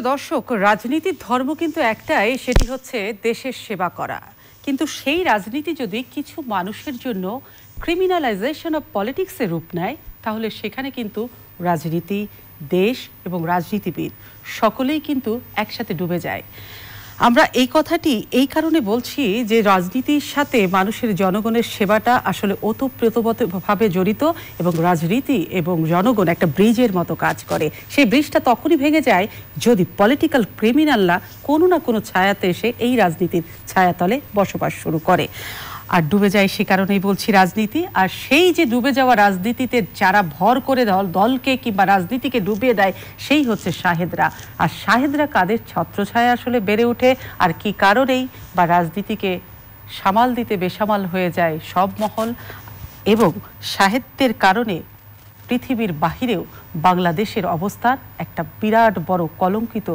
প্রিয় দর্শক, রাজনীতির ধর্ম কিন্তু একটাই, সেটি হচ্ছে দেশের সেবা করা। কিন্তু সেই রাজনীতি যদি কিছু মানুষের জন্য ক্রিমিনালাইজেশন অফ পলিটিক্সের রূপ নেয়, তাহলে সেখানে কিন্তু রাজনীতি, দেশ এবং রাজনীতিবিদ সকলেই কিন্তু একসাথে ডুবে যায়। আমরা এই কথাটি এই কারণে বলছি যে রাজনীতির সাথে মানুষের জনগণের সেবাটা আসলে ওতপ্রোতভাবে জড়িত এবং রাজনীতি এবং জনগণ একটা ব্রিজের মতো কাজ করে। সেই ব্রিজটা তখনই ভেঙে যায় যদি পলিটিক্যাল ক্রিমিনালরা কোনো না কোনো ছায়াতে এসে এই রাজনীতির ছায়াতলে বসবাস শুরু করে আর ডুবে যায়। সে কারণেই বলছি রাজনীতি। আর সেই যে ডুবে যাওয়া রাজনীতিতে যারা ভর করে দলকে কিংবা রাজনীতিকে ডুবিয়ে দেয়, সেই হচ্ছে শাহেদরা। আর শাহেদরা কাদের ছত্রছায়া আসলে বেড়ে ওঠে আর কি কারণেই বা রাজনীতিকে সামাল দিতে বেসামাল হয়ে যায় সব মহল, এবং শাহেদদের কারণে পৃথিবীর বাহিরেও বাংলাদেশের অবস্থান একটা বিরাট বড় কলঙ্কিত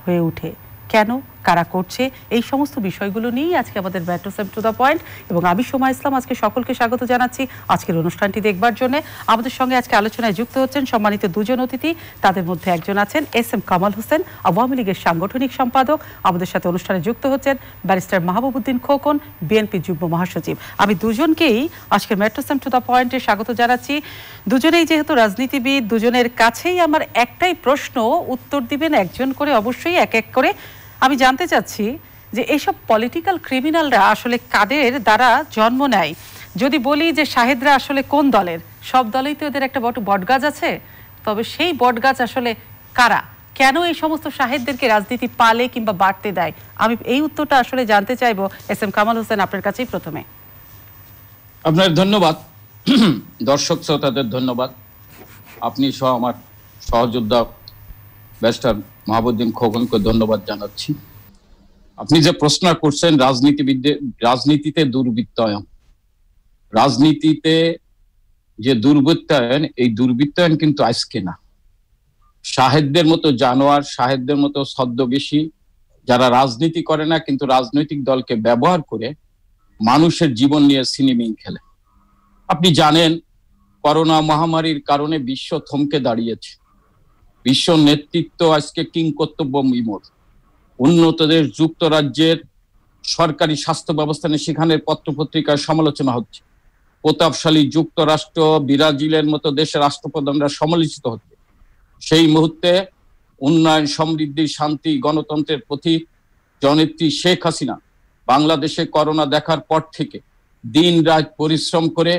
হয়ে ওঠে। কেন, কারা করছে, এই সমস্ত বিষয়গুলো নিয়েই আজকে আমাদের metro save to the point, এবং আমি সোমা ইসলাম আজকে সকলকে স্বাগত জানাচ্ছি আজকের অনুষ্ঠানটি দেখবার জন্য। আমাদের সঙ্গে আজকে আলোচনায় যুক্ত হচ্ছেন সম্মানিত দুজন অতিথি। তাদের মধ্যে একজন আছেন এস.এম. কামাল হোসেন, আওয়ামী লীগের সাংগঠনিক সম্পাদক। আমাদের সাথে অনুষ্ঠানে যুক্ত হচ্ছেন ব্যারিস্টার মাহবুবউদ্দিন খোকন, বিএনপি যুগ্ম মহাসচিব। আমি দুজনকেই আজকের মেট্রো সেভ টু দ্য পয়েন্টে স্বাগত জানাচ্ছি। দুজনেই যেহেতু রাজনীতিবিদ, দুজনের কাছেই আমার একটাই প্রশ্ন, উত্তর দিবেন একজন করে অবশ্যই, এক এক করে। আমি জানতে চাচ্ছি যে এইসব পলিটিক্যাল ক্রিমিনালরা আসলে কাদের দ্বারা জন্ম নেয়। যদি বলি যে শাহেদরা আসলে কোন দলের, সব দলেই তো এদের একটা বটগাছ আছে, তবে সেই বটগাছ আসলে কারা, কেন এই সমস্ত শাহেদদেরকে রাজনীতি পালে কিংবা বাড়তে দেয়? আমি এই উত্তরটা আসলে জানতে চাইবো এস.এম. কামাল হোসেন, আপনার কাছেই প্রথমে। আপনার ধন্যবাদ, দর্শক শ্রোতাদের ধন্যবাদ। আপনি সহ আমার সহযোদ্ধা ব্যারিস্টার মাহবুবউদ্দিন খোকনকে ধন্যবাদ জানাচ্ছি। আপনি যে প্রশ্ন করছেন রাজনীতিতে দুর্বৃত্তায়ন, রাজনীতিতে যে দুর্বৃত্তায়ন, এই দুর্বৃত্তায়ন কিন্তু আজকে না। শাহেদদের মতো জানোয়ার, শাহেদদের মতো ছদ্মবেশী যারা রাজনীতি করে না কিন্তু রাজনৈতিক দলকে ব্যবহার করে মানুষের জীবন নিয়ে সিনেমিং খেলে। আপনি জানেন করোনা মহামারীর কারণে বিশ্ব থমকে দাঁড়িয়েছে। বিশ্ব নেতৃত্ব আজকে কিংকর্তব্য বিমূঢ়। উন্নত দেশ যুক্তরাজ্যের সরকারি স্বাস্থ্য ব্যবস্থা নিয়ে সেখানের পত্রপত্রিকার সমালোচনা হচ্ছে। প্রতাপশালী যুক্তরাষ্ট্র, ব্রাজিলের মতো দেশের রাষ্ট্রপ্রধানরা সমালোচিত হচ্ছে। সেই মুহূর্তে উন্নয়ন, সমৃদ্ধি, শান্তি, গণতন্ত্রের প্রতীক জননেত্রী শেখ হাসিনা বাংলাদেশে করোনা দেখার পর থেকে দিন রাত পরিশ্রম করে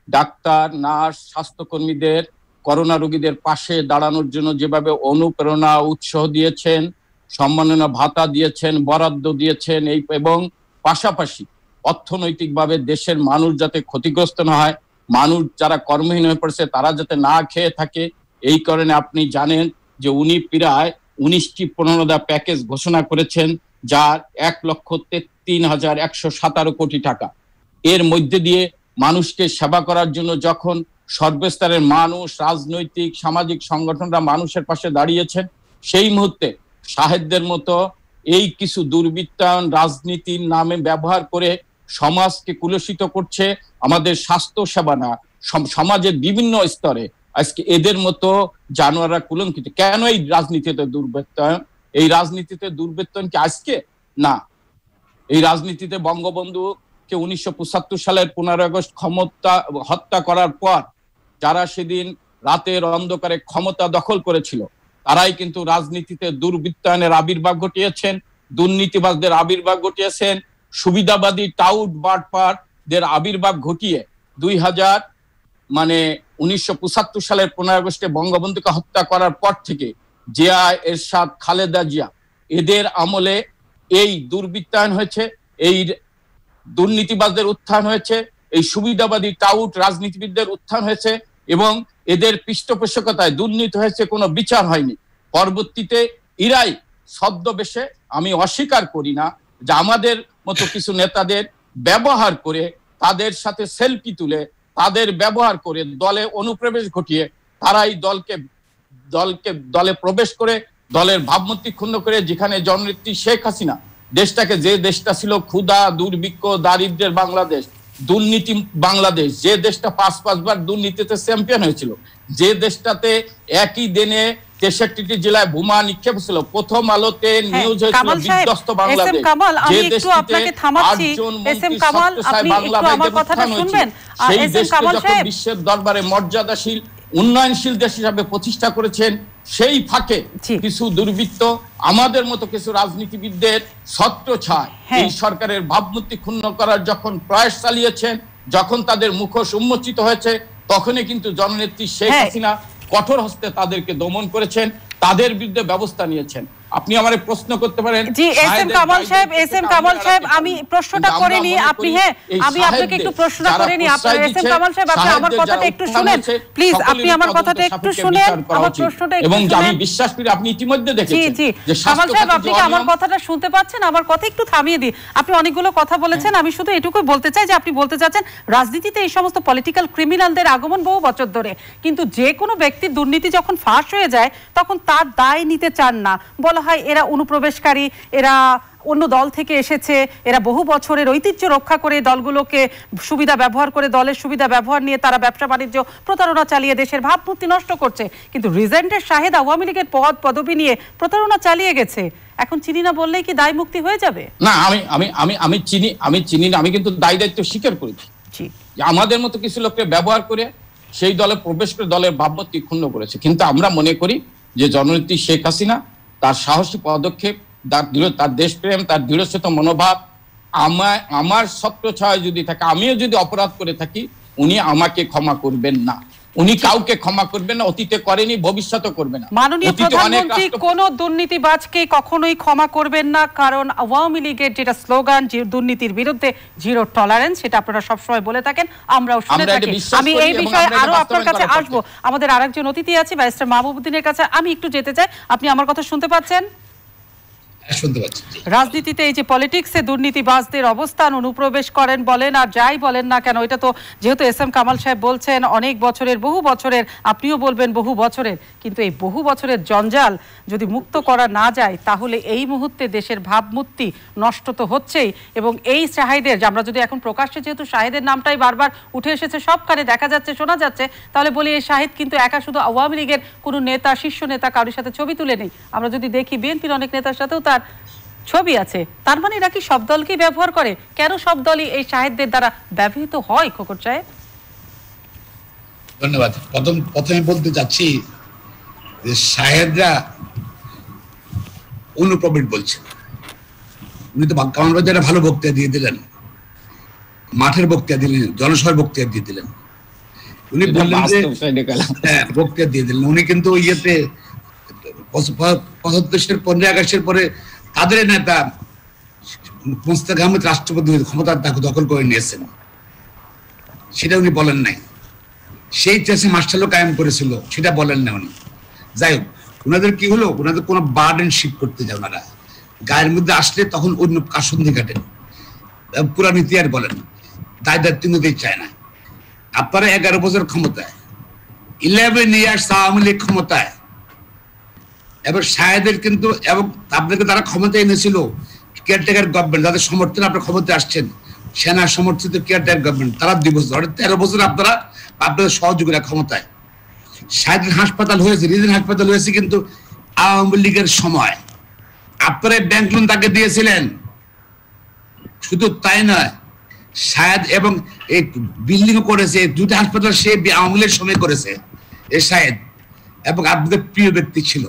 ডাক্তার, নার্স, স্বাস্থ্যকর্মীদের, করোনা রোগীদের পাশে দাঁড়ানোর জন্য যেভাবে অনুপ্রেরণা, উৎসাহ দিয়েছেন, সম্মাননা ভাতা দিয়েছেন, বরাদ্দ দিয়েছেন, এবং পাশাপাশি অর্থনৈতিকভাবে দেশের মানুষ যাতে ক্ষতিগ্রস্ত না হয়, মানুষ যারা কর্মহীন হয়ে পড়েছে তারা যাতে না খেয়ে থাকে, এই কারণে আপনি জানেন যে উনি প্রায় 19টি প্রণোদনা প্যাকেজ ঘোষণা করেছেন, যার 1,03,117 কোটি টাকা। এর মধ্যে দিয়ে মানুষকে সেবা করার জন্য যখন সর্বস্তরের মানুষ, রাজনৈতিক, সামাজিক সংগঠনরা মানুষের পাশে দাঁড়িয়েছেন, সেই মুহূর্তে শাহেদদের মতো এই কিছু দুর্বৃত্তায়ন রাজনীতির নামে ব্যবহার করে সমাজকে কুলসিত করছে। আমাদের স্বাস্থ্য সেবা না, সমাজের বিভিন্ন স্তরে আজকে এদের মতো জানোয়াররা কুলঙ্কিত। কেন এই রাজনীতিতে দুর্বৃত্তায়ন? এই রাজনীতিতে দুর্বৃত্তায়ন কি আজকে না, এই রাজনীতিতে বঙ্গবন্ধুকে 1975 সালের 15 আগস্ট হত্যা করার পর যারা সেদিন রাতের অন্ধকারে ক্ষমতা দখল করেছিল, তারাই কিন্তু রাজনীতিতে দুর্বৃত্তায়নের আবির্ভাব ঘটিয়েছেন, দুর্নীতিবাজদের আবির্ভাব ঘটিয়েছেন, সুবিধাবাদী টাউট বাটপারদের আবির্ভাব ঘটিয়ে 1975 সালের 15 আগস্টে বঙ্গবন্ধুকে হত্যা করার পর থেকে জিয়া, এরশাদ, খালেদা জিয়া, এদের আমলে এই দুর্বৃত্তায়ন হয়েছে, এই দুর্নীতিবাজদের উত্থান হয়েছে, এই সুবিধাবাদী টাউট রাজনীতিবিদদের উত্থান হয়েছে, এবং এদের পৃষ্ঠপোষকতায় দুর্নীতি হয়েছে, কোনো বিচার হয়নি। পরবর্তীতে ইরাই ছদ্মবেশে, আমি অস্বীকার করি না যে আমাদের মতো কিছু নেতাদের ব্যবহার করে, তাদের সাথে সেলফি তুলে, তাদের ব্যবহার করে দলে অনুপ্রবেশ ঘটিয়ে তারাই দলে প্রবেশ করে দলের ভাবমূর্তি ক্ষুণ্ণ করে, যেখানে জননেত্রী শেখ হাসিনা দেশটাকে, যে দেশটা ছিল ক্ষুধা, দুর্ভিক্ষ, দারিদ্র্যের বাংলাদেশ, দুর্নীতি বাংলাদেশ, যে দেশটা 5বার দুর্নীতিতে চ্যাম্পিয়ন হয়েছিল, যে দেশটাতে একই দিনে 63টি জেলায় বোমা নিক্ষেপ ছিল, প্রথম আলোতে নিউজ হয়েছিল বিধ্বস্ত বাংলাদেশ, যে দেশটিতে 8 জন মন্ত্রী বাংলা ভাইদের উত্থান হয়েছিল, সেই দেশকে যখন বিশ্বের দরবারে মর্যাদাশীল উন্নয়নশীল দেশ হিসাবে প্রতিষ্ঠা করেছেন, সেই ফাঁকে কিছু দুর্বৃত্ত আমাদের মতো কিছু রাজনীতিবিদদের ছত্রছায়া এই সরকারের ভাবমূর্তি ক্ষুণ্ণ করার যখন প্রয়াস চালিয়েছেন, যখন তাদের মুখোশ উন্মোচিত হয়েছে, তখনই কিন্তু জননেত্রী শেখ হাসিনা কঠোর হস্তে তাদেরকে দমন করেছেন, তাদের বিরুদ্ধে ব্যবস্থা নিয়েছেন। আপনি আমারে প্রশ্ন করতে পারেন। জি এস এম কামাল সাহেব আমি প্রশ্নটা করিনি, আপনি আমি আপনাকে একটু প্রশ্নটা করিনি। আপনি এস এম কামাল সাহেব আপনি আমার কথাটা একটু শুনেন প্লিজ, আপনি আমার কথাটা একটু শুনেন, আমার প্রশ্নটা একটু শুনেন। এবং আমি বিশ্বাস করি আপনি ইতিমধ্যে দেখেছেন যে কামাল সাহেব আপনি কি আমার কথাটা শুনতে পাচ্ছেন? আমার কথা একটু থামিয়ে দিই। আপনি অনেকগুলো কথা বলেছেন, আমি শুধু এটুকুই বলতে চাই যে আপনি বলতে চাচ্ছেন রাজনীতিতে এই সমস্ত পলিটিক্যাল ক্রিমিনালদের আগমন বহু বছর ধরে, কিন্তু যে কোনো ব্যক্তির দুর্নীতি যখন ফাঁস হয়ে যায় তখন তার দায় নিতে চান না, বলা হয় এরা অনুপ্রবেশকারী, এরা অন্য দল থেকে এসেছে, এরা বহু বছরের ঐতিহ্য রক্ষা করে দলগুলোকে সুবিধা ব্যবহার করে, দলের সুবিধা ব্যবহার নিয়ে তারা ব্যবসা বাণিজ্য প্রতারণা চালিয়ে দেশের ভাবমূর্তি নষ্ট করছে। কিন্তু রিজেন্টের শাহেদ আওয়ামী লীগের পদ পদবি নিয়ে প্রতারণা চালিয়ে গেছে, এখন চিনি না বললেই কি দায় মুক্তি হয়ে যাবে? না, আমি চিনি না, আমি কিন্তু দায় দায়িত্ব স্বীকার করেছি। আমাদের মতো কিছু লোককে ব্যবহার করে সেই দলে প্রবেশ করে দলের ভাবমূর্তি ক্ষুণ্ণ করেছে, কিন্তু আমরা মনে করি যে জননেত্রী শেখ হাসিনা তার সাহসী পদক্ষেপ, তার দেশপ্রেম, তার দৃঢ়চেত মনোভাব, আমার ছত্রছায়া যদি থাকে, আমিও যদি অপরাধ করে থাকি, উনি আমাকে ক্ষমা করবেন না, উনি কাউকে ক্ষমা করবেন না, অতীতে করেনি, ভবিষ্যতে করবে না। মাননীয় প্রধানমন্ত্রী কোন দুর্নীতিবাজকে কখনোই ক্ষমা করবেন না, কারণ আওয়ামী লীগের যেটা স্লোগান যে দুর্নীতির বিরুদ্ধে জিরো টলারেন্স, সেটা আপনারা সবসময় বলে থাকেন, আমরাও শুনে থাকি। আমি এই বিষয়ে আরো আপনার কাছে আসবো, আমাদের আরেকজন অতিথি আছে ব্যারিস্টার মাহবুবউদ্দিনের কাছে, আমি একটু যেতে চাই। আপনি আমার কথা শুনতে পাচ্ছেন? রাজনীতিতে এই যে পলিটিক্সে দুর্নীতিবাজদের অবস্থান, অনুপ্রবেশ করেন বলেন আর যাই বলেন না কেন, এটা তো যেহেতু এস এম কামাল সাহেব বলছেন অনেক বছরের, বহু বছরের, আপনিও বলবেন বহু বছরের, কিন্তু এই বহু বছরের জঞ্জাল যদি মুক্ত করা না যায় তাহলে এই মুহূর্তে দেশের ভাবমূর্তি নষ্ট তো হচ্ছেই। এবং এই শাহেদের, আমরা যদি এখন প্রকাশ্যে যেহেতু শাহেদের নামটাই বারবার উঠে এসেছে, সব কানে দেখা যাচ্ছে, শোনা যাচ্ছে, তাহলে বলি এই শাহেদ কিন্তু একা শুধু আওয়ামী লীগের কোনো নেতা, শীর্ষ নেতা কারোর সাথে ছবি তুলে নেই। আমরা যদি দেখি বিএনপির অনেক নেতার সাথেও তার ছবি আছে, তার মানে এরা কি সব দলকেই ব্যবহার করে? কেন সব দলই এই শাহেদদের দ্বারা ব্যবহৃত হয়? খোকর সাহেব ধন্যবাদ। প্রথমে বলতে চাচ্ছি যে শাহেদরা অনুপ্রবেশ বলছে, উনি তো কামাল ভাই ভালো বক্তৃতা দিয়ে দিলেন, মাঠের বক্তৃতা দিলেন, জনসভার বক্তৃতা দিয়ে দিলেন, উনি বললেন যে বক্তৃতা দিয়ে দিলেন, উনি কিন্তু ইয়েতে ৭৫-এর 15 আগস্টের পরে তাদের নেতা মুস্তাক আহমেদ রাষ্ট্রপতি ক্ষমতার দখল করে নিয়েছেন, সেটা উনি বলেন নাই। সেই চেষ্টা মাস্টারলো কায়েম করেছিল, সেটা বলেন না উনি। যাই হোক, ওনাদের কি হলো, ওনাদের কোনো বার্ডেন শিফট করতে যায়, ওনারা গায়ের মধ্যে আসলে তখন অন্য কাসন্দি কাটেন, পুরা নীতি আর বলেন, দায় দায়িত্ব নিতেই চায় না। আপনারা 11 বছর ক্ষমতায়, 11 ইয়ার্স আওয়ামী লীগ ক্ষমতায়, এবার শাহেদের কিন্তু, এবং আপনাকে তারা ক্ষমতায় এনেছিল কেয়ারটেকার গভর্নমেন্ট, যাদের সমর্থনে আপনার ক্ষমতায় আসছেন, সেনা সমর্থিত কেয়ারটেকার গভর্নমেন্ট, তারা 2 বছর, 13 বছর আপনারা আপনাদের সহযোগীরা ক্ষমতায়। শাহেদের হাসপাতাল হয়েছে, রিজেন্ট হাসপাতাল হয়েছে কিন্তু আওয়ামী লীগের সময়। আপনারা ব্যাংক লোন তাকে দিয়েছিলেন, শুধু তাই নয়, শাহেদ এবং এই বিল্ডিং করেছে, 2টা হাসপাতাল সে আওয়ামী লীগের সময় করেছে এই শাহেদ, এবং আপনাদের প্রিয় ব্যক্তি ছিল।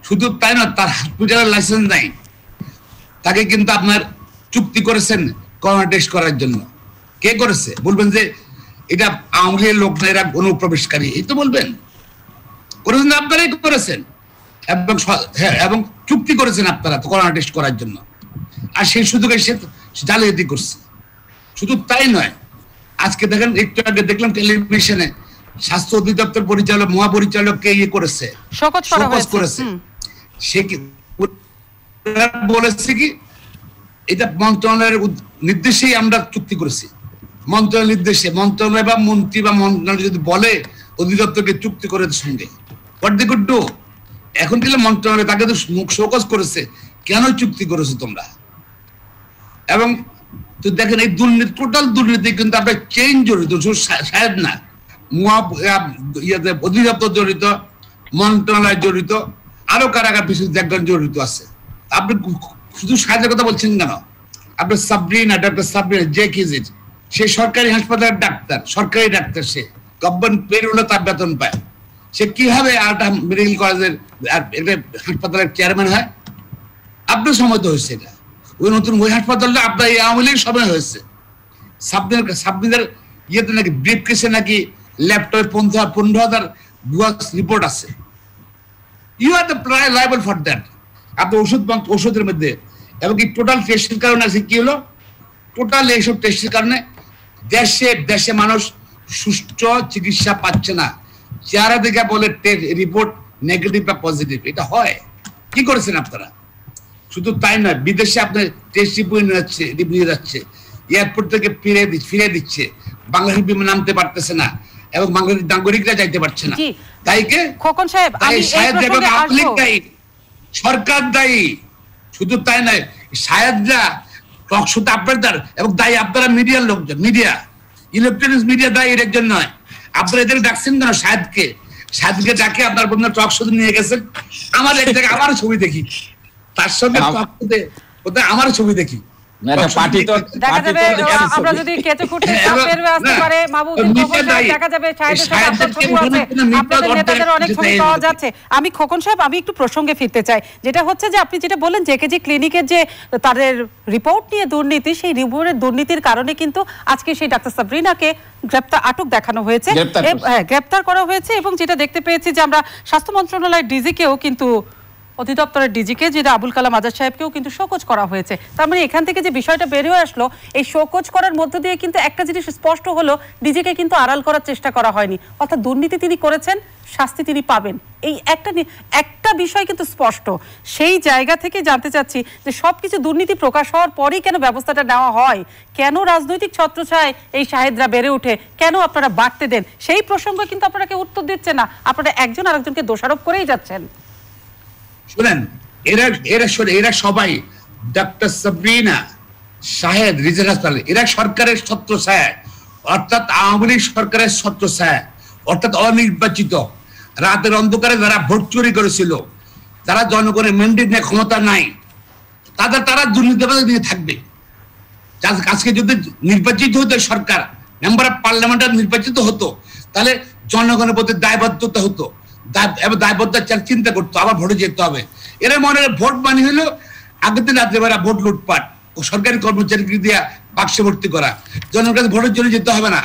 শুধু তাই না, তার হসপিটালের লাইসেন্স নাই, তাকে কিন্তু আপনার চুক্তি করেছেন করোনা টেস্ট করার জন্য। কে করেছে? বলবেন যে এটা আওয়ামী লীগের লোক না, এরা অনুপ্রবেশকারী, এই তো বলবেন। করেছেন আপনারাই করেছেন, এবং চুক্তি করেছেন আপনারা করোনা টেস্ট করার জন্য, আর সেই সুযোগে সে জালিয়াতি করছে। শুধু তাই নয়, আজকে দেখেন, একটু আগে দেখলাম টেলিভিশনে স্বাস্থ্য অধিদপ্তর পরিচালক, মহাপরিচালককে ইয়ে করেছে, শোকজ করেছে। সে কি বলেছে কি, এটা মন্ত্রণালয়ের নির্দেশেই আমরা চুক্তি করেছি, মন্ত্রণালয়ের নির্দেশে। মন্ত্রণালয় বা মন্ত্রী বা মন্ত্রণালয় যদি বলে অধিদপ্তরকে চুক্তি করে সঙ্গে, হোয়াট দে কুড ডু। এখন দিলে মন্ত্রণালয় তাকে তো শোকজ করেছে, কেন চুক্তি করেছো তোমরা? এবং তো দেখেন এই দুর্নীতি, টোটাল দুর্নীতি কিন্তু আপনার চেইন জড়িত, সাহেব না, অধিদপ্তর জড়িত, মন্ত্রণালয় জড়িত, আরো কারাগার বিশেষ একজন জড়িত আছে। আপনি শুধু সাহেবের কথা বলছেন কেন? আপনার সাবরিনা, ডক্টর সাবরিনা জেকিজিট, সে সরকারি হাসপাতালের ডাক্তার, সরকারি ডাক্তার, সে গভর্নমেন্ট পেরোলে তার বেতন পায়। সে কিভাবে আলটা মেডিকেল কলেজের হাসপাতালের চেয়ারম্যান হয়? আপনার সময় তো হয়েছে এটা। ওই নতুন ওই হাসপাতালটা আপনার এই আওয়ামী লীগের সময় হয়েছে। সাবরিনার ইয়েতে নাকি ব্রিফ কেসে নাকি ল্যাপটপে 15,000 ভুয়া রিপোর্ট আছে। You are the liable for that. আপনি ওষুধের মধ্যে এবং কি টোটাল টেস্টের কারণে আছে কি হলো? টোটাল এইসব টেস্টের কারণে দেশে মানুষ সুষ্ঠু চিকিৎসা পাচ্ছে না। যারা দেখে বলে রিপোর্ট নেগেটিভ বা পজিটিভ, এটা হয়। কি করেছেন আপনারা? শুধু তাই নয়, বিদেশে আপনার টেস্ট রিপোর্ট নিয়ে যাচ্ছে, এয়ারপোর্ট থেকে ফিরে দিচ্ছে, বাংলাদেশ বিমান নামতে পারতেছে না এবং বাংলাদেশ নাগরিকরা যাইতে পারছে না। তাই কে খোকন সাহেব, আমি এই প্রসঙ্গে আসবো। সরকার দায়ী। শুধু তাই নয়, সাহেবরা টকশোতে আপনার এবং দায়ী আপনারা মিডিয়ার লোকজন, মিডিয়া, ইলেকট্রনিক্স মিডিয়া দায়ী এর জন্য নয়। আপনারা এদের ডাকছেন কেন? সাহেবকে ডাকে আপনার বন্ধু টকশোতে নিয়ে গেছেন। আমার এক জায়গায় আমারও ছবি দেখি, তার সঙ্গে টকশোতে আমারও ছবি দেখি। দেখা যাবে আমরা যদি কেঁচো খুঁটে বের হয়ে আসতে পারে, মাহবুবুদ্দিন খোকন সাহেব, দেখা যাবে সাহেবের সাথে আপনার ছবি আছে, আপনাদের নেতাদের অনেক ছবি পাওয়া যাচ্ছে। আমি খোকন সাহেব, আমি একটু প্রসঙ্গে ফিরতে চাই, যেটা হচ্ছে যে আপনি যেটা বললেন জেকেজি ক্লিনিকের যে তাদের রিপোর্ট নিয়ে দুর্নীতি, সেই রিপোর্টের দুর্নীতির কারণে কিন্তু আজকে সেই ডাক্তার সাবরিনাকে আটক দেখানো হয়েছে, গ্রেপ্তার করা হয়েছে। এবং যেটা দেখতে পেয়েছি যে আমরা স্বাস্থ্য মন্ত্রণালয়ের ডিজিকেও কিন্তু, অধিদপ্তরের ডিজিকে যেটা আবুল কালাম আজাদ সাহেবকেও কিন্তু শোকজ করা হয়েছে। তার মানে এখান থেকে যে বিষয়টা বেরিয়ে আসলো, এই শোকজ করার মধ্য দিয়ে কিন্তু একটা জিনিস স্পষ্ট হলো, ডিজিকে কিন্তু আড়াল করার চেষ্টা করা হয়নি। অর্থাৎ দুর্নীতি তিনি করেছেন, শাস্তি তিনি পাবেন, এই একটা বিষয় কিন্তু স্পষ্ট। সেই জায়গা থেকে জানতে চাচ্ছি যে সবকিছু দুর্নীতি প্রকাশ হওয়ার পরেই কেন ব্যবস্থাটা নেওয়া হয়? কেন রাজনৈতিক ছত্রছায়ায় এই সাহেদরা বেড়ে ওঠে? কেন আপনারা বাড়তে দেন? সেই প্রসঙ্গে কিন্তু আপনারা কেউ উত্তর দিচ্ছেন না, আপনারা একজন আরেকজনকে দোষারোপ করেই যাচ্ছেন। শুনেন, এরা সবাই ডক্টর সাবরিনা, শাহেদ, রিজেল হাসপাতাল, এরা সরকারের ছত্রছায়া, অর্থাৎ আওয়ামী লীগ সরকারের ছত্রছায়া, অর্থাৎ অনির্বাচিত, রাতের অন্ধকারে যারা ভোট চুরি করেছিল, যারা জনগণের ম্যান্ডেট নিয়ে ক্ষমতা নাই, তারা দুর্নীতিবাজ নিয়ে থাকবে। আজকে যদি নির্বাচিত হতো সরকার, মেম্বার অফ পার্লামেন্ট নির্বাচিত হতো, তাহলে জনগণের প্রতি দায়বদ্ধতা হতো, দায়বদ্ধতা চিন্তা করতো, আবার ভোটে যেতে হবে। এরা মনে ভোট মানে হলো আগের দিন রাত্রেবেলা ভোট লুটপাট ও সরকারি কর্মচারীকে দিয়ে বাক্সে ভর্তি করা। জনগণের কাছে ভোটের জন্য যেতে হবে না।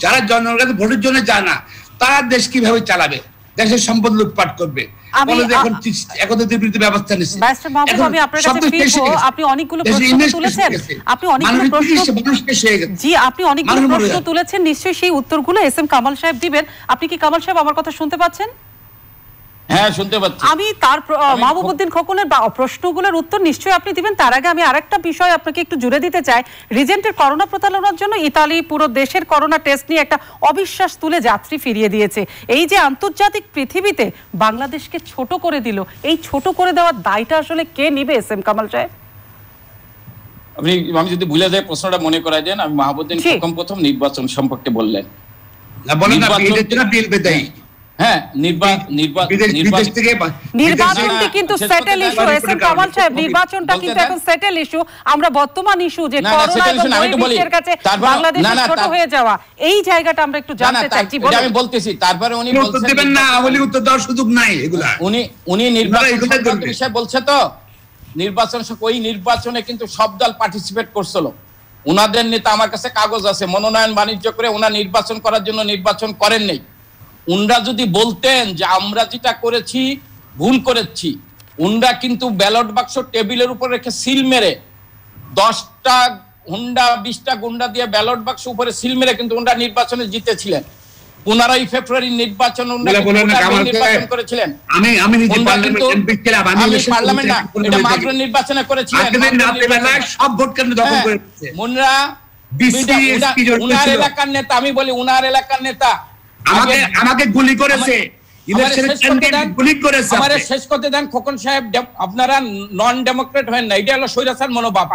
যারা জনগণের কাছে ভোটের জন্য যায় না, তারা দেশ কিভাবে চালাবে, দেশের সম্পদ লুটপাট করবে। আপনি অনেকগুলো প্রশ্ন তুলেছেন, নিশ্চয়ই সেই উত্তরগুলো এস এম কামাল সাহেব দিবেন। আপনি কি কামাল সাহেব আমার কথা শুনতে পাচ্ছেন? হ্যাঁ, শুনতে পাচ্ছি। আমি তার মাহবুবুদ্দিন খোকনের প্রশ্নগুলোর উত্তর নিশ্চয়ই আপনি দিবেন। তার আগে আমি আরেকটা বিষয় আপনাকে একটু জুড়ে দিতে চাই। রিজেন্টের করোনা প্রতারণার জন্য ইতালি পুরো দেশের করোনা টেস্ট নিয়ে একটা অবিশ্বাস তুলে যাত্রী ফিরিয়ে দিয়েছে। এই যে আন্তর্জাতিক পৃথিবীতে বাংলাদেশকে ছোট করে দিল, এই ছোট করে দেওয়ার দায়টা আসলে কে নিবে এস এম কামাল সাহেব? আমি যদি ভুলে যাই প্রশ্নটা মনে করাই দেন। আমি মাহবুবুদ্দিন খোকন প্রথম নির্বাচন সম্পর্কে বললেন। হ্যাঁ, নির্বাচনটি কিন্তু settle issue S M Kamal সাহেব, নির্বাচনটা কিন্তু এখন সেটেল ইস্যু। আমরা বর্তমান ইস্যু যে করোনা এবং বিশ্বের কাছে বাংলাদেশ ছোট হয়ে যাওয়া, এই জায়গাটা আমরা একটু জানতে চাইছি। আমি বলতেছি, তারপরে উনি উত্তর দিবেন না, আওয়ামী লীগ উত্তর দেওয়ার সুযোগ নাই। এগুলা উনি নির্বাচন বিষয় বলছে তো, ওই নির্বাচনে কিন্তু সব দল পার্টিসিপেট করছিল। উনাদের নেতা আমার কাছে কাগজ আছে, মনোনয়ন বাণিজ্য করে ওনার নির্বাচন করার জন্য নির্বাচন করেন নাই। উনরা যদি বলতেন যে আমরা যেটা করেছি ভুল করেছি, উনরা কিন্তু ব্যালট বাক্স টেবিলের উপর রেখে সিল মেরে 10টা হুন্ডা 20টা গুন্ডা দিয়ে ব্যালট বাক্স উপরে সিল মেরে কিন্তু উনরা নির্বাচনে জিতেছিলেন। 15ই ফেব্রুয়ারি নির্বাচন নির্বাচন করেছিলেন। আমি পার্লামেন্ট না, এটা মাত্র নির্বাচনে করেছিলেন। সব ভোট কেন্দ্র দখল করে মুনরা উনার এলাকার নেতা, আমি বলি উনার এলাকার নেতা আমাকে গুলি করেছে, আমারে শেষ করতে দেন খোকন সাহেব। আপনারা নন ডেমোক্রেট হয় না, এটা হলো স্বৈরাচার মনোভাব।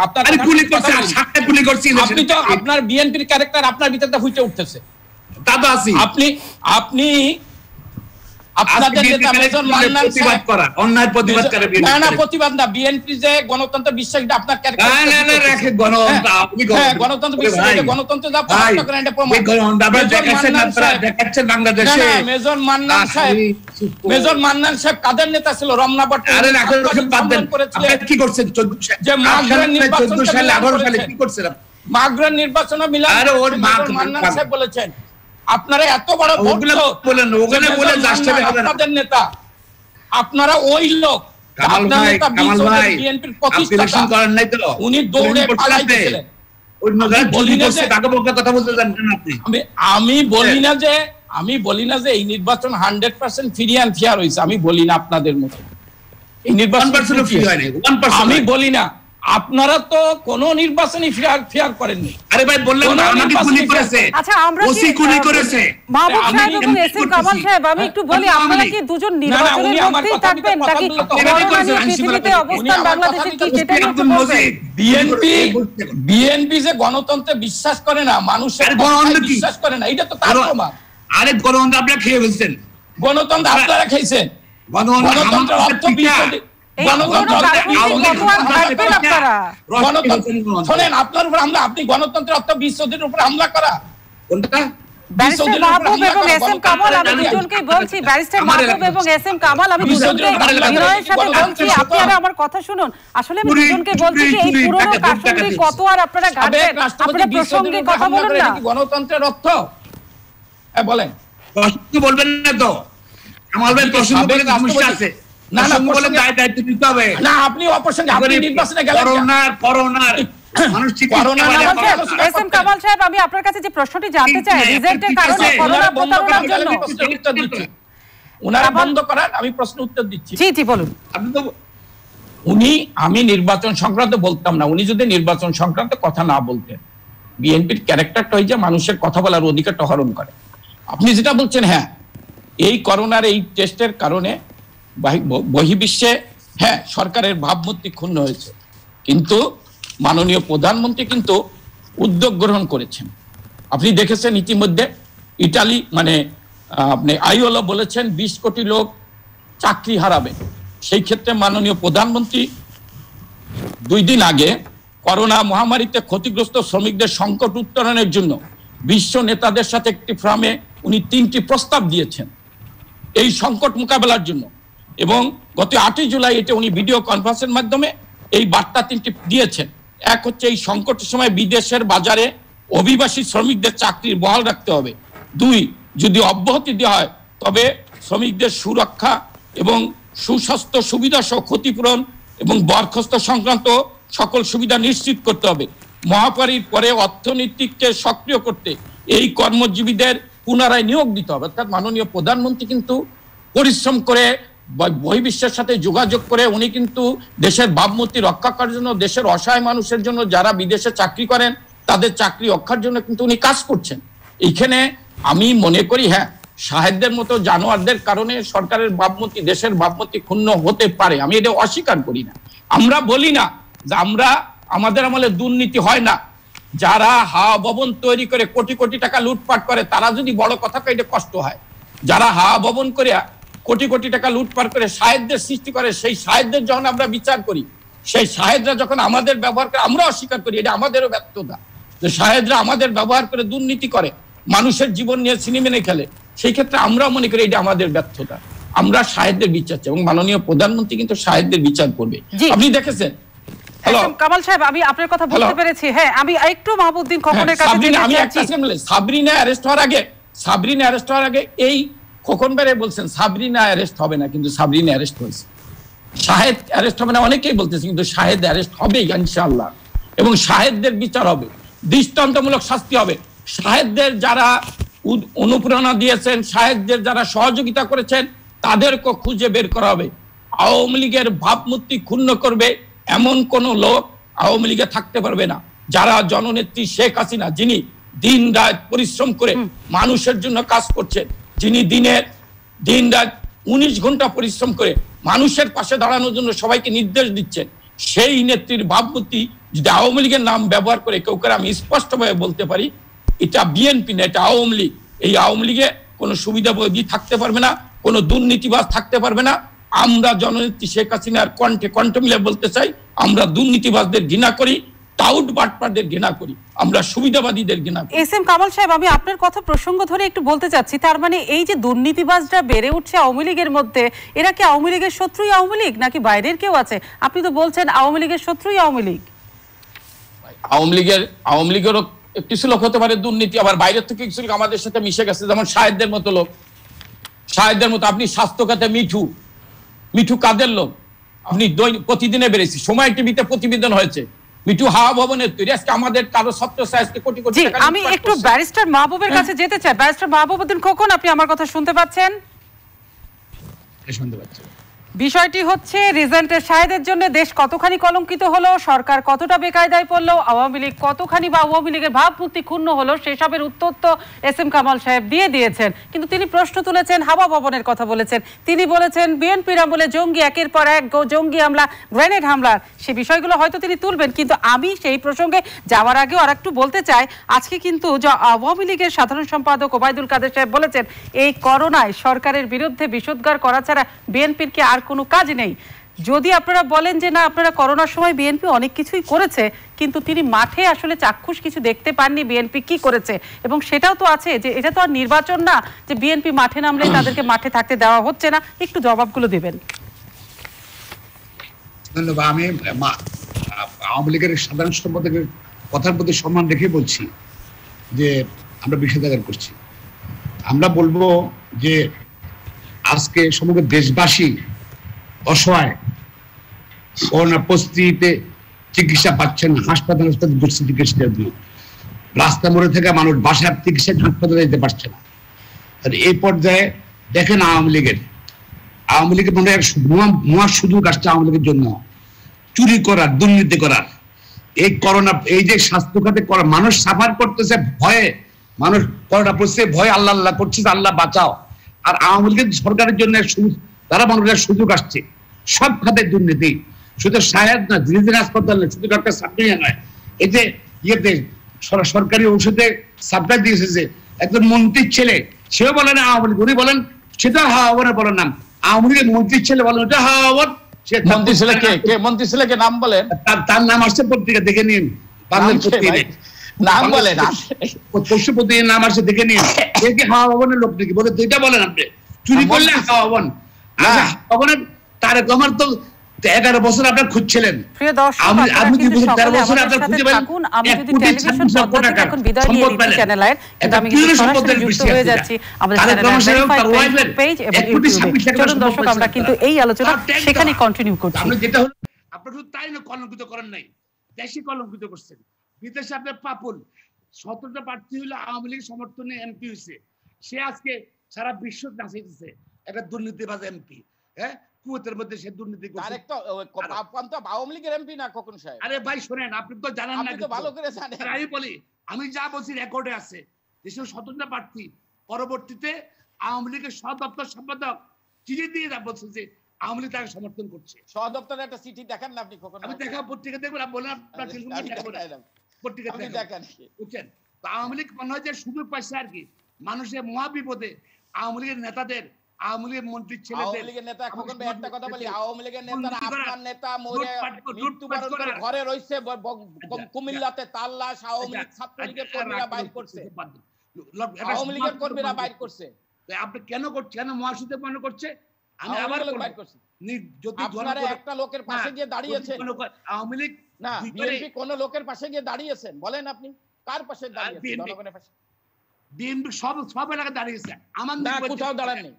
আপনি তো আপনার বিএনপির ক্যারেক্টার আপনার ভিতরে ফুটে উঠতেছে। আপনি আপনাদের নেতা মেজর মান্নান সাহেব অন্যায় প্রতিবাদ করে না প্রতিবাদ না, বিএনপি যে গণতন্ত্র বিশ্বাস এটা আপনার ক্যারেক্টার। গণতন্ত্র বিশ্বাস, গণতন্ত্র যা প্রতিষ্ঠা করেন এটা প্রমাণ। মেজর মান্নান সাহেব কাদের নেতা ছিল? রমনা ভট্টাচার্য কি করছেন? যে মাগরের নির্বাচন মাগরের নির্বাচন মিলান মান্নান সাহেব বলেছেন আপনারা এত বড় আপনাদের নেতা, আপনারা ওই লোক উনি দৌড়ে পালাইছিলেন। আমি বলি না যে এই নির্বাচন 100% ফ্রি অ্যান্ড ফেয়ার হয়েছে, আমি বলি না আপনাদের মতো এই নির্বাচন আমি বলি না। আপনারা তো কোন নির্বাচনই ফেয়ার করেননি। আরে ভাই বললেন না আমাকে গুলি করেছে। আচ্ছা আমরা কি গুলি করেছে মাহবুব সাহেব এবং এসএম কামাল সাহেব, আমি একটু বলি আপনারা কি দুজন নির্বাচনের মধ্যেই থাকবেন নাকি পৃথিবীতে অবস্থান বাংলাদেশের কি সেটা একটু বলবেন? বিএনপি যে গণতন্ত্রে বিশ্বাস করে না, মানুষের গণতন্ত্রে বিশ্বাস করে না, এটা তো তার প্রমাণ। আরে গণতন্ত্র আপনারা খেয়ে ফেলছেন, গণতন্ত্র আপনারা খেয়েছেন। গণতন্ত্রের অর্থ বিরোধী আপনি গণতন্ত্রের অর্থ বিশ্বদের উপর হামলা করা কোনটা? ব্যারিস্টার মাহবুব এবং এসএম কামাল, আমি দুজনকেই বলছি, ব্যারিস্টার মাহবুব এবং এসএম কামাল, আমি দুজনকে বিনয়ের সাথে বলছি, আপনারা আমার কথা শুনুন। আসলে আমি দুজনকে বলছি যে এই পুরনো কাশ্মীরি কত আর আপনারা ঘাটবেন, আপনারা প্রসঙ্গে কথা বলুন না। গণতন্ত্রের অর্থ বলেন, প্রশ্ন বলবেন না তো কামাল ভাই, প্রশ্ন বলে সমস্যা আছে। না না বলেন দায়িত্ব নিতে হবে না, আপনি অপশন আপনি নির্বাচনে গেলেন করোনার মানুষ ঠিক করোনা না। এসএম কামাল সাহেব, আমি আপনার কাছে যে প্রশ্নটি জানতে চাই, রিজেক্টের কারণে করোনা প্রতারণার জন্য উত্তর দিচ্ছি, ওনারা বন্ধ করার আমি প্রশ্ন উত্তর দিচ্ছি। জি জি বলুন। আপনি তো আমি নির্বাচন সংক্রান্ত বলতাম না, উনি যদি নির্বাচন সংক্রান্ত কথা না বলতেন, বিএনপির ক্যারেক্টারটা হই যে মানুষের কথা বলার অধিকারটা হরণ করে। আপনি যেটা বলছেন, হ্যাঁ এই করোনার এই টেস্টের কারণে বহির্বিশ্বে হ্যাঁ সরকারের ভাবমূর্তি ক্ষুণ্ণ হয়েছে, কিন্তু মাননীয় প্রধানমন্ত্রী কিন্তু উদ্যোগ গ্রহণ করেছেন। আপনি দেখেছেন ইতিমধ্যে ইটালি মানে আপনি আইওলো বলেছেন 20 কোটি লোক চাকরি হারাবে। সেই ক্ষেত্রে মাননীয় প্রধানমন্ত্রী 2 দিন আগে করোনা মহামারীতে ক্ষতিগ্রস্ত শ্রমিকদের সংকট উত্তরণের জন্য বিশ্ব নেতাদের সাথে একটি ফোরামে উনি 3টি প্রস্তাব দিয়েছেন এই সংকট মোকাবেলার জন্য। এবং গত 8 জুলাই এটা উনি ভিডিও কনফারেন্সের মাধ্যমে এই বার্তা 3টি দিয়েছেন। এক হচ্ছে এই সংকটের সময় বিদেশের বাজারে অভিবাসী শ্রমিকদের চাকরির বহাল রাখতে হবে। 2, যদি অব্যাহতি দেওয়া হয় তবে শ্রমিকদের সুরক্ষা এবং সুস্বাস্থ্য সুবিধা সহ ক্ষতিপূরণ এবং বরখাস্ত সংক্রান্ত সকল সুবিধা নিশ্চিত করতে হবে। মহামারীর পরে অর্থনীতিকে সক্রিয় করতে এই কর্মজীবীদের পুনরায় নিয়োগ দিতে হবে। অর্থাৎ মাননীয় প্রধানমন্ত্রী কিন্তু পরিশ্রম করে বহির্বিশ্বের সাথে যোগাযোগ করে উনি কিন্তু দেশের ভাবমূর্তি রক্ষা করার জন্য, দেশের অসহায় মানুষের জন্য যারা বিদেশে চাকরি করেন তাদের চাকরি রক্ষার জন্য কিন্তু উনি কাজ করছেন। এইখানে আমি মনে করি হ্যাঁ সাহেবদের মতো জানোয়ারদের কারণে সরকারের ভাবমূর্তি, দেশের ভাবমূর্তি ক্ষুণ্ণ হতে পারে, আমি এটা অস্বীকার করি না। আমরা বলি না যে আমাদের আমলে দুর্নীতি হয় না। যারা হাওয়া ভবন তৈরি করে কোটি কোটি টাকা লুটপাট করে তারা যদি বড় কথা কয় এটা কষ্ট হয়। যারা হাওয়া ভবন করে কোটি কোটি টাকা লুটপাট করে সাহেবদের সৃষ্টি করে, সেই সাহেবদের যখন আমরা বিচার করি, সেই সাহেবরা যখন আমাদের ব্যবহার করে আমরা অস্বীকার করি, এটা আমাদেরও ব্যর্থতা যে সাহেবরা আমাদের ব্যবহার করে দুর্নীতি করে, মানুষের জীবন নিয়ে সিনেমেনে খেলে। সেই ক্ষেত্রে আমরা মনে করি এটা আমাদের ব্যর্থতা। আমরা সাহেবদের বিচার চাই এবং মাননীয় প্রধানমন্ত্রী কিন্তু সাহেবদের বিচার করবে। আপনি দেখেছেন কামাল সাহেব, আমি আপনার কথা বলতে পেরেছি। হ্যাঁ আমি একটু মাহবুবউদ্দিন খোকনের কাছে আমি একটা সাবরিনা অ্যারেস্ট হওয়ার আগে এই খোকন বেরে বলছেন সাবরিনা অ্যারেস্ট হবে না, কিন্তু সাবরিনা অ্যারেস্ট হয়েছে। শাহেদ অ্যারেস্ট হবে না অনেকেই বলতেছে, কিন্তু শাহেদ অ্যারেস্ট হবে ইনশাআল্লাহ এবং শাহেদদের বিচার হবে, দৃষ্টান্তমূলক শাস্তি হবে। শাহেদদের যারা অনুপ্রেরণা দিয়েছেন, শাহেদদের যারা সহযোগিতা করেছেন তাদেরকে খুঁজে বের করা হবে। আওয়ামী লীগের ভাবমূর্তি ক্ষুণ্ণ করবে এমন কোন লোক আওয়ামী লীগে থাকতে পারবে না। যারা জননেত্রী শেখ হাসিনা, যিনি দিন রাত পরিশ্রম করে মানুষের জন্য কাজ করছেন, যিনি দিনের দিন রাত 19 ঘন্টা পরিশ্রম করে মানুষের পাশে দাঁড়ানোর জন্য সবাইকে নির্দেশ দিচ্ছেন, সেই নেত্রীর ভাবমূর্তি যদি আওয়ামী লীগের নাম ব্যবহার করে কেউ করে, আমি স্পষ্টভাবে বলতে পারি এটা বিএনপি না, এটা আওয়ামী লীগ। এই আওয়ামী লীগে কোনো সুবিধাভোগী থাকতে পারবে না, কোনো দুর্নীতিবাজ থাকতে পারবে না। আমরা জননেত্রী শেখ হাসিনার কণ্ঠে কণ্ঠ মিলে বলতে চাই, আমরা দুর্নীতিবাজদের ঘৃণা করি, টাউট বাটপারদের ঘৃণা করি, আমরা সুবিধাবাদীদের ঘৃণা করি। এস এম কামাল সাহেব, আমি আপনার কথা প্রসঙ্গ ধরে একটু বলতে চাচ্ছি, তার মানে এই যে দুর্নীতিবাজরা বেড়ে উঠছে আওয়ামী লীগের মধ্যে, এরা কি আওয়ামী লীগের শত্রুই আওয়ামী লীগ নাকি বাইরের কেউ আছে? আপনি তো বলছেন আওয়ামী লীগের শত্রুই আওয়ামী লীগ। আওয়ামী লীগেরও কিছু লোক হতে পারে দুর্নীতি, আবার বাইরের থেকে কিছু লোক আমাদের সাথে মিশে গেছে, যেমন শাহেদদের মতো লোক। শাহেদদের মতো আপনি স্বাস্থ্য খাতে মিঠু কাদের লোক? আপনি প্রতিদিনে বেড়েছি, সময় টিভিতে প্রতিবেদন হয়েছে, মিঠু হাওয়া ভবনের তৈরি। আজকে আমাদের কারো সত্য আজকে কোটি কোটি টাকা। আমি একটু ব্যারিস্টার মাহবুবের কাছে যেতে চাই। ব্যারিস্টার মাহবুবউদ্দিন খোকন, আপনি আমার কথা শুনতে পাচ্ছেন? শুনতে পাচ্ছি। বিষয়টি হচ্ছে রিজেন্টের শাহেদের জন্য দেশ কতখানি কলঙ্কিত হলো, সরকার কতটা বেকায়দায় পড়লো, আওয়ামী লীগ কতখানি বা আওয়ামী লীগের ভাবমূর্তি ক্ষুণ্ণ হলো, সেসবের উত্তর তো এস এম কামাল সাহেব দিয়েছেন। কিন্তু তিনি প্রশ্ন তুলেছেন, হাওয়া ভবনের কথা বলেছেন, তিনি বলেছেন বিএনপির আমলে জঙ্গি একের পর এক জঙ্গি হামলা, গ্রেনেড হামলার, সে বিষয়গুলো হয়তো তিনি তুলবেন। কিন্তু আমি সেই প্রসঙ্গে যাওয়ার আগেও আর একটু বলতে চাই, আজকে কিন্তু আওয়ামী লীগের সাধারণ সম্পাদক ওবায়দুল কাদের সাহেব বলেছেন এই করোনায় সরকারের বিরুদ্ধে বিষোদ্গার করা ছাড়া বিএনপির কি আর কোনো কাজ নেই। যদি আপনারা বলেন যে না, আপনারা করোনার সময় বিএনপি অনেক কিছুই করেছে, কিন্তু তিনি মাঠে আসলে চাক্ষুষ কিছু দেখতে পাননি বিএনপি কি করেছে। এবং সেটাও তো আছে যে এটা তো আর নির্বাচন না যে বিএনপি মাঠে নামলে তাদেরকে মাঠে থাকতে দেওয়া হচ্ছে না। একটু জবাবগুলো দেবেন। ধন্যবাদ। আমি আওয়ামী লীগের সাধারণ সম্পাদকের কথার প্রতি সম্মান রেখে বলছি যে আমরা বিষোদ্গার করছি। আমরা বলবো যে আজকে সমগ্র দেশবাসী অসহায়, করোনা পরিস্থিতিতে চিকিৎসা পাচ্ছেন, হাসপাতালে ঘুরছে চিকিৎসার জন্য, রাস্তা মোড়ে থেকে মানুষ বাসার চিকিৎসা হাসপাতালে যেতে পারছে না। আর এই পর্যায়ে দেখেন আওয়ামী লীগের মনে হয় মহা সুযোগ আসছে আওয়ামী লীগের জন্য চুরি করার, দুর্নীতি করার। এই করোনা, এই যে স্বাস্থ্য খাতে মানুষ সাফার করতেছে ভয়ে, মানুষ করোনা পরিস্থিতি ভয়ে আল্লাহ আল্লাহ করছে, আল্লাহ বাঁচাও। আর আওয়ামী লীগের সরকারের জন্য তারা মানুষের সুযোগ আসছে সব খাতে দুর্নীতি, শুধু শাহেদ না, জিজির হাসপাতাল না, শুধু ডক্টর সাবরিয়া নয়, এই যে ইয়েতে সরকারি ঔষধে সাপ্লাই দিয়েছে যে একজন মন্ত্রীর ছেলে, সেও বলে না আওয়ামী লীগ, উনি বলেন সেটা হাওয়াবনের বলেন নাম, আওয়ামী লীগের মন্ত্রীর ছেলে বলেন ওটা হাওয়াবন। মন্ত্রী ছেলেকে নাম বলেন, তার নাম আসছে পত্রিকা, দেখে নিন, বাংলার পত্রিকায় নাম বলেন, পশুপতির নাম আসছে, দেখে নিন। কি হাওয়া ভবনের লোক নাকি বলে? দুইটা বলেন আপনি, চুরি করলে হাওয়া ভবন। ভবনের তার আমার তো 11 বছর আপনার খুঁজছিলেন, আপনি 13 বছর আপনার খুঁজে পেলেন 1,26,00,000 আমরা কিন্তু এই আলোচনা সেখানে কন্টিনিউ করছি। আপনি যেটা হলো আপনার শুধু তাই না, কলঙ্কিত করেন নাই, দেশে কলঙ্কিত করছেন, বিদেশে আপনার পাপুল 17টা প্রার্থী হলো আওয়ামী লীগ সমর্থনে এমপি হয়েছে, সে আজকে সারা বিশ্ব নাচাইতেছে একটা দুর্নীতিবাজ এমপি। হ্যাঁ, কুয়েতের মধ্যে সে দুর্নীতি করছে। আওয়ামী লীগের এমপি না খোকন সাহেব? আরে ভাই শোনেন, আপনি তো জানেন না, তো ভালো করে জানেন। আমি বলি, আমি যা বলছি রেকর্ডে আছে, দেশের 17টা প্রার্থী পরবর্তীতে আওয়ামী লীগের সদপ্তর সম্পাদক চিঠি দিয়ে বলছে যে আওয়ামী লীগ তাকে সমর্থন করছে। সদপ্তরে একটা চিঠি দেখান না আপনি খোকন? আমি দেখা পত্রিকা দেখবো না, বলেন আপনার পত্রিকা দেখেন, বুঝছেন? তো আওয়ামী লীগ মনে হয় যে সুযোগ পাইছে আর কি, মানুষের মহাবিপদে আওয়ামী লীগের নেতাদের, আওয়ামী লীগের মন্ত্রীর ছেলেদের, আওয়ামী লীগের নেতা খোকন ভাই একটা কথা বলি, আওয়ামী লীগের নেতারা আপনার নেতা মরে মৃত্যুবরণ করে ঘরে রইছে কুমিল্লাতে, তার লাশ আওয়ামী লীগ ছাত্রলীগের কর্মীরা বাইর করছে, আওয়ামী লীগের কর্মীরা বাইর করছে। আপনি কেন করছেন, কেন মহাসচিব মনে করছে? আমি আবার বাইর করছি, যদি আপনারা একটা লোকের পাশে গিয়ে দাঁড়িয়েছেন, আওয়ামী লীগ না বিএনপি কোন লোকের পাশে গিয়ে দাঁড়িয়েছেন বলেন? আপনি কার পাশে দাঁড়িয়েছেন? জনগণের পাশে। বিএনপি সব এলাকায় দাঁড়িয়েছে, আমার না কোথাও দাঁড়াননি।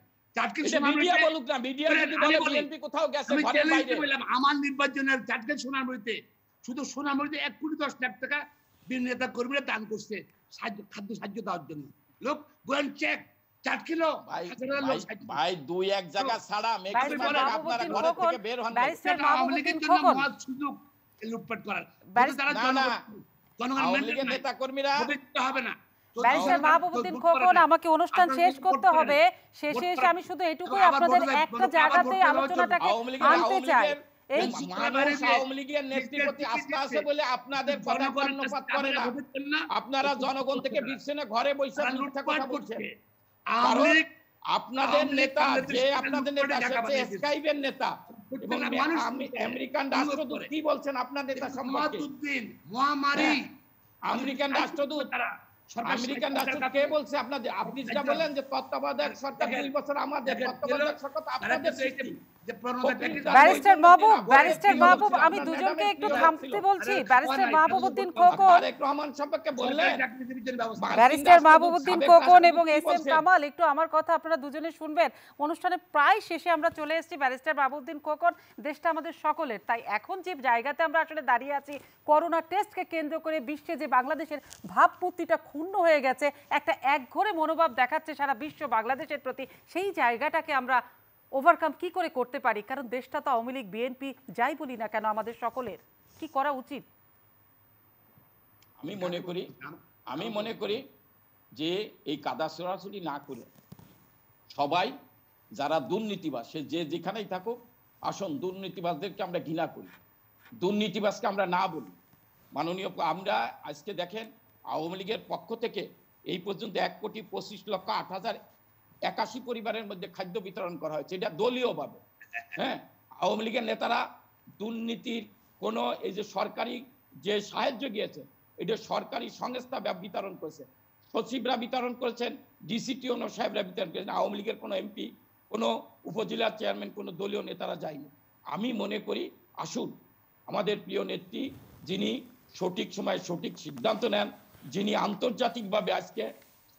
আমার নির্বাচনের চাটকে সোনামুড়িতে শুধু সোনামুড়িতে 1 কোটি 10 লাখ টাকা নেতা কর্মীরা দান করছে খাদ্য সাহায্য দেওয়ার জন্য। লোক গোয়েন চেক চাটকিলো ভাই 2-1 জায়গা ছাড়া আপনারা ঘর থেকে বের হন না। আওয়ামী লীগের জন্য মহৎ সুযোগ লুটপাট করার, তারা জনগণের নেতা কর্মীরা হবে না। ব্যারিস্টার মাহবুবউদ্দিন খোকন, আমাকে অনুষ্ঠান শেষ করতে হবে। শেষে এসে আমি শুধু এটুকুই আপনাদের একটা জায়গাতে আলোচনাটাকে আনতে চাই। এই আওয়ামী লীগের নেতৃত্বে আস্থা আছে বলে আপনাদের কথা কর্ণপাত করে না। আপনারা জনগণ থেকে বিচ্ছিন্ন ঘরে বসে মিথ্যা কথা বলছেন। আপনাদের নেতা যে আপনাদের নেতা সে স্কাইপের নেতা এবং আমেরিকান রাষ্ট্রদূত কি বলছেন আপনার নেতা সম্পর্কে? আমেরিকান রাষ্ট্রদূত কে বলছে আপনাদের? আপনি যেটা বলেন যে তত্ত্বাবধায়ক সরকার 2 বছর আমাদের, তত্ত্বাবধায়ক সরকার আপনাদের সৃষ্টি। ব্যারিস্টার মাহবুব, আমি দুজনকে একটু থামতে বলছি। ব্যারিস্টার মাহবুবউদ্দিন খোকন, তারেক রহমান সম্পর্কে বললেন, ব্যারিস্টার মাহবুবউদ্দিন খোকন এবং এস.এম. কামাল, একটু আমার কথা আপনারা দুজনে শুনবেন। অনুষ্ঠানে প্রায় শেষে আমরা চলে এসেছি। ব্যারিস্টার মাহবুবউদ্দিন খোকন, দেশটা আমাদের সকলের, তাই এখন যে জায়গাতে আমরা আসলে দাঁড়িয়ে আছি, করোনা টেস্টকে কেন্দ্র করে বিশ্বে যে বাংলাদেশের ভাবমূর্তিটা ক্ষুণ্ণ হয়ে গেছে, একটা একঘরে মনোভাব দেখাচ্ছে সারা বিশ্ব বাংলাদেশের প্রতি, সেই জায়গাটাকে আমরা ওভারকাম কি করে করতে পারি? কারণ দেশটা তো আওয়ামী লীগ, বিএনপি যাই বলি না কেন, আমাদের সকলের কি করা উচিত? আমি মনে করি যে এই কাদা ছড়াছড়ি না করে সবাই যারা দুর্নীতিবাজ, সে যে যেখানেই থাকুক, আসুন দুর্নীতিবাজদেরকে আমরা ঘৃণা করি, দুর্নীতিবাজকে আমরা না বলি। মাননীয়, আমরা আজকে দেখেন আওয়ামী লীগের পক্ষ থেকে এই পর্যন্ত 1,25,08,081 পরিবারের মধ্যে খাদ্য বিতরণ করা হয়েছে, এটা দলীয়ভাবে। হ্যাঁ, আওয়ামী লীগের নেতারা দুর্নীতির কোনো এই যে সরকারি যে সাহায্য গিয়েছে, এটা সরকারি সংস্থা বিতরণ করেছে, সচিবরা বিতরণ করেছেন, ডিসিটিও সাহেবরা বিতরণ করেছেন। আওয়ামী লীগের কোনো এমপি, কোনো উপজেলা চেয়ারম্যান, কোনো দলীয় নেতারা যায়নি। আমি মনে করি আসুন আমাদের প্রিয় নেত্রী, যিনি সঠিক সময়ে সঠিক সিদ্ধান্ত নেন, যিনি আন্তর্জাতিকভাবে আজকে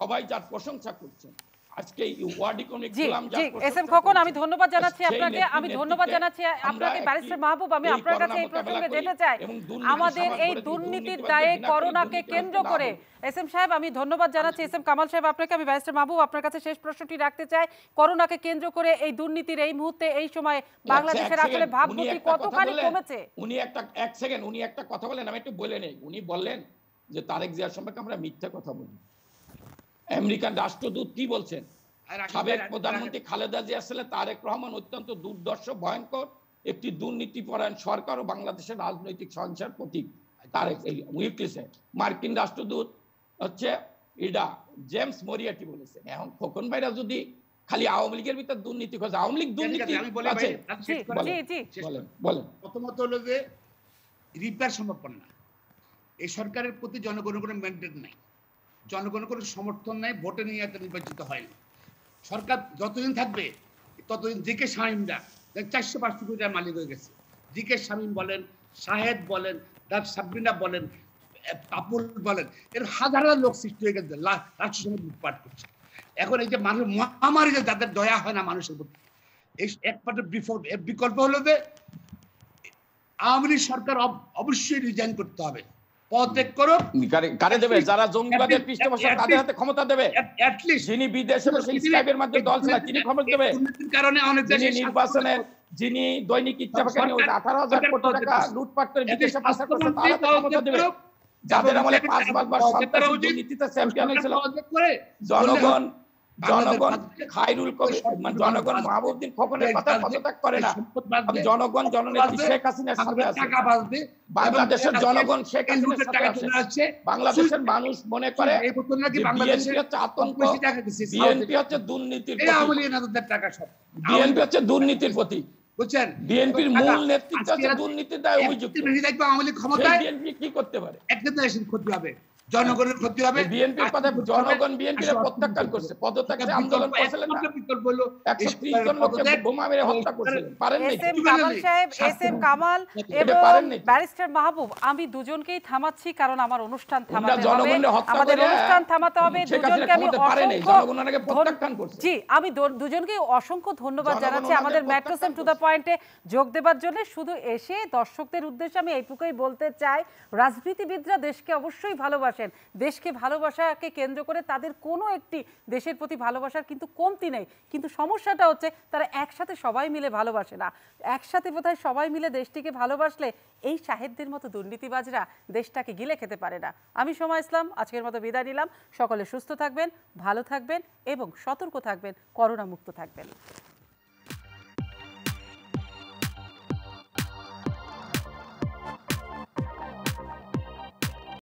সবাই যার প্রশংসা করছেন, আজকে world economic forum SM. Khokon, আমি ধন্যবাদ জানাচ্ছি আপনাকে। ব্যারিস্টার মাহবুব, আমি আপনার কাছে এই প্রসঙ্গে যেতে চাই। আমাদের এই দুর্নীতির দায়ে করোনাকে কেন্দ্র করে এস.এম. সাহেব, আমি ধন্যবাদ জানাচ্ছি। এস.এম. কামাল সাহেব আপনাকে, আমি ব্যারিস্টার মাহবুব আপনার কাছে শেষ প্রশ্নটি রাখতে চাই। করোনাকে কেন্দ্র করে এই দুর্নীতির এই মুহূর্তে, এই সময় বাংলাদেশের আসলে ভাবমূর্তি কতখানি কমেছে? উনি একটা কথা বলেন, আমি একটু বলে নেই। উনি বললেন যে তারেক জিয়ার সম্পর্কে আমরা মিথ্যা কথা বলি। আমেরিকান রাষ্ট্রদূত কি বলছেন? সাবেক প্রধানমন্ত্রী খালেদা জিয়া ছিলেন তারেক রহমান অত্যন্ত দুর্দর্শ, ভয়ঙ্কর একটি দুর্নীতিপরায়ণ সরকার ও বাংলাদেশের রাজনৈতিক সহিংসার প্রতীক। তারেক উইকলিসে মার্কিন রাষ্ট্রদূত হচ্ছে এটা জেমস মরিয়াটি বলেছেন। এখন খোকন ভাইরা যদি খালি আওয়ামী লীগের ভিতর দুর্নীতি খোঁজে, আওয়ামী লীগ দুর্নীতি আছে, বলেন। প্রথমত হলো যে রিপেয়ার সম্ভব না, এই সরকারের প্রতি জনগণের কোনো ম্যান্ডেট নাই, জনগণের কোনো সমর্থন নাই, ভোটে নিয়ে নির্বাচিত হয়নি। সরকার যতদিন থাকবে ততদিন জিকে শামীমরা 400-500 কোটি টাকার মালিক হয়ে গেছে। জিকে শামীম বলেন, শাহেদ বলেন, সাবরিনা বলেন, পাপুল বলেন, এর হাজার হাজার লোক সৃষ্টি হয়ে গেছে, রাষ্ট্র সঙ্গে লুটপাট করছে। এখন এই যে মানুষ মহামারী, যে তাদের দয়া হয় না মানুষের প্রতি, এই একমাত্র বিকল্প হলো যে আওয়ামী লীগ সরকার অবশ্যই রিজাইন করতে হবে, পদত্যাগ করো। কারে দেবে? যারা জঙ্গিবাদের পৃষ্ঠপোষক, তাদের হাতে ক্ষমতা দেবে। যিনি বিদেশে বসে স্কাইপের মাধ্যমে দল চালায়, তিনি ক্ষমতা দেবে। কারণে অনেক দেশে নির্বাচনের, যিনি দৈনিক ইত্তেফাকে 18,000 কোটি টাকা লুটপাট করে বিদেশে পাচার করছে, তার হাতে ক্ষমতা দেবে। যাদের আমলে 5 বার সরকার দুর্নীতিতে চ্যাম্পিয়ন হয়েছিল, জনগণ খায়রুল কবির, জনগণ মাহবুবউদ্দিন খোকনের কথা পদত্যাগ করে না। জনগণ জননেত্রী শেখ হাসিনার সাথে আছে। বাংলাদেশের জনগণ শেখ হাসিনার সাথে আছে। বাংলাদেশের মানুষ মনে করে বিএনপি হচ্ছে আতঙ্ক, বিএনপি হচ্ছে দুর্নীতির প্রতীক, বিএনপি হচ্ছে দুর্নীতির প্রতীক, বুঝছেন? বিএনপির মূল নেতৃত্ব হচ্ছে দুর্নীতির দায়ে অভিযুক্ত। বিএনপি কি করতে পারে? একটা দেশের ক্ষতি হবে, জনগণের ক্ষতি হবে। বিএনপির কথা জনগণ বিএনপির প্রত্যাখ্যান করছে, পদত্যাগের আন্দোলন করেছিলেন না, 130 জন লোককে বোমা মেরে হত্যা করেছিলেন, পারেন নাই? এস.এম. কামাল সাহেব, এস.এম. কামাল এবং ব্যারিস্টার মাহবুব, আমি দুজনকেই থামাচ্ছি কারণ আমার অনুষ্ঠান থামাতে হবে, আমাদের অনুষ্ঠান থামাতে হবে। দুজনকে আমি আমি দুজনকেই অসংখ্য ধন্যবাদ জানাচ্ছি আমাদের ম্যাট্রোসেম টু দ্য পয়েন্টে যোগ দেবার জন্য। শুধু এসে দর্শকদের উদ্দেশ্যে আমি এইটুকুই বলতে চাই, রাজনীতিবিদরা দেশকে অবশ্যই ভালোবাসে, ভালোবাসেন, দেশকে ভালোবাসাকে কেন্দ্র করে তাদের কোনো একটি দেশের প্রতি ভালোবাসার কিন্তু কমতি নেই, কিন্তু সমস্যাটা হচ্ছে তারা একসাথে সবাই মিলে ভালোবাসে না। একসাথে বোধহয় সবাই মিলে দেশটিকে ভালোবাসলে এই সাহেবদের মতো দুর্নীতিবাজরা দেশটাকে গিলে খেতে পারে না। আমি সোমা ইসলাম আজকের মতো বিদায় নিলাম। সকলে সুস্থ থাকবেন, ভালো থাকবেন এবং সতর্ক থাকবেন, করোনা মুক্ত থাকবেন।